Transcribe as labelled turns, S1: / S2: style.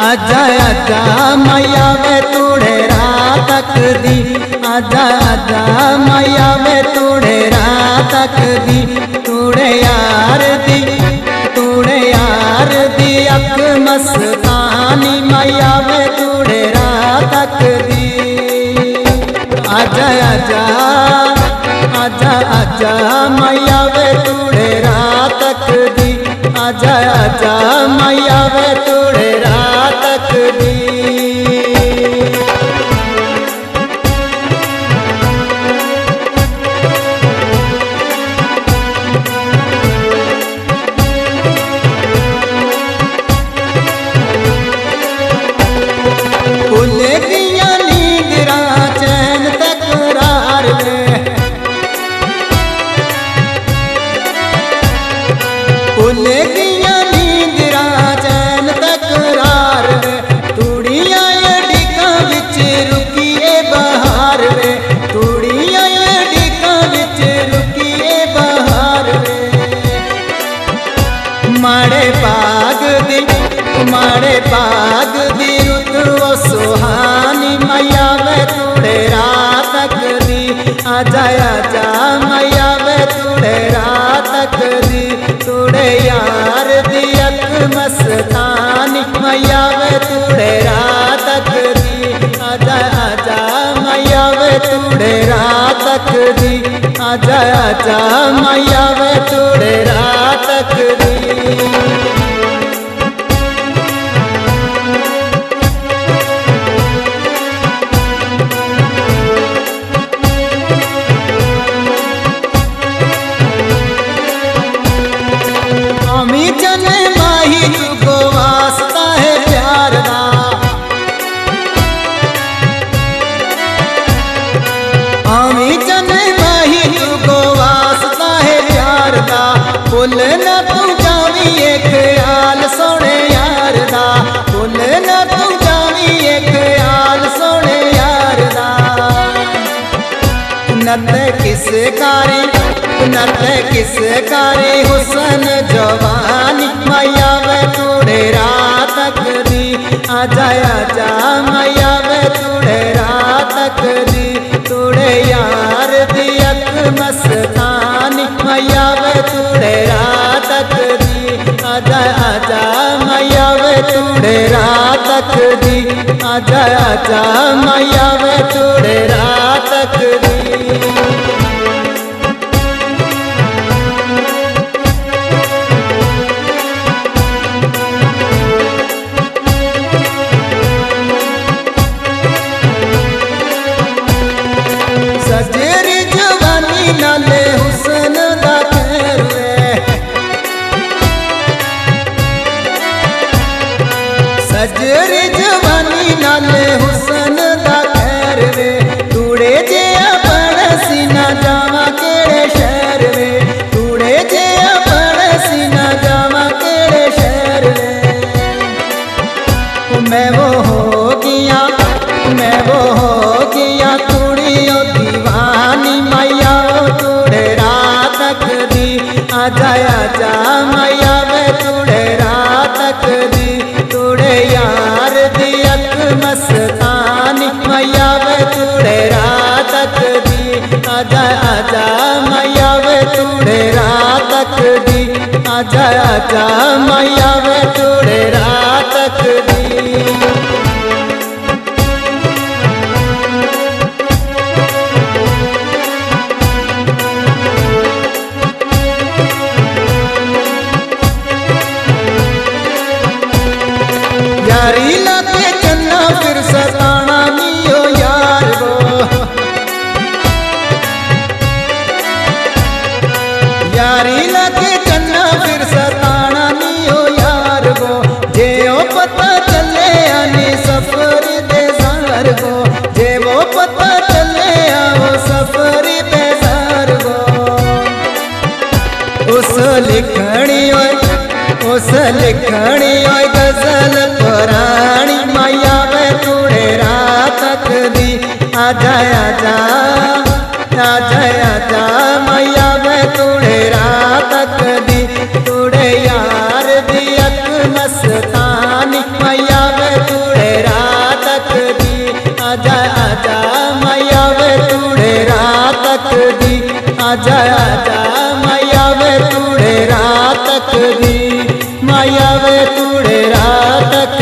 S1: आजा आजा मैया वे तूड़े रात दी, आजा आजा मैया वे तूड़े रात दी, तूड़े यार दी अक मस्तानी मैया वे तूड़े रात दी। आजा आजा आजा आजा मैया वे तूड़े रात दी, आजा आजा मैया वे तूड़े रात दी। भूले दिया नींदरा चैन तकरार में, भूले दिया नींदरा चैन तकरार में, तूड़िया डिका बिच रुकिए बहार वे, तूड़िया डिका बिच रुकिए बहार वे। माड़े बाग दी रुत वो सुहानी मैया वे तूड़े रात दी, आजा आजा मैया वे तूड़े रात दी, तूड़े यार दी अक मस्तानी मैया वे तूड़े रात दी, आजा आजा मैया वे तूड़े रात दी, आजा आजा मैया वे तूड़े रात दी। भुल ना तू जावी एक ख्याल सोने यार दा, भुल ना तू जावी एक ख्याल सोने यार दा। नत किस कारी हुसन जवानी मैया वे तूड़े रात दी, आजा आजा मैया वे तूड़े रात दी, तूड़े यार दी अक मस्तानी मैया वे तूड़े रात दी, आजा आजा मैया वे तूड़े रात दी, आजा आजा मैया वे तूड़े रात दी। सजरी जवानी नाले हुसन दा खैर वे, सजरी जवानी नाले हुसन दा खैर वे, तूड़े जिया पड़सी ना जावा केड़े शहर वे, तूड़े जिया पड़सी ना जावा केड़े शहर वे। मैं वो हो गया तूड़ियो दीवानी मैया तूड़े रात दी, आजा आजा मैया वे तूड़े रात दी, तूड़े यार दी अक मस्तानी मैया वे तूड़े रात दी, आजा आजा मैया वे तूड़े रात दी, आजा आजा मैया वे तूड़े रात दी। यारी लाके चन्ना फिर सताना नियो यार वो, यारी लाके चन्ना फिर सताना नियो यार वो, जे ओ पता चले आने सफर बेजार वो, जे वो पता चले आओ सफर बेजार वो। उस लिखणी ओए गजल पुरानी मैया वे तूड़े रात दी, आजा आजा आजा आजा मैया वे तूड़े रात दी, तूड़े यार दी अक मस्तानी मैया वे आजा आजा मैया वे तूड़े रात दी, आजा आजा मैया वे तूड़े रात दी, मैया वे तूड़े रात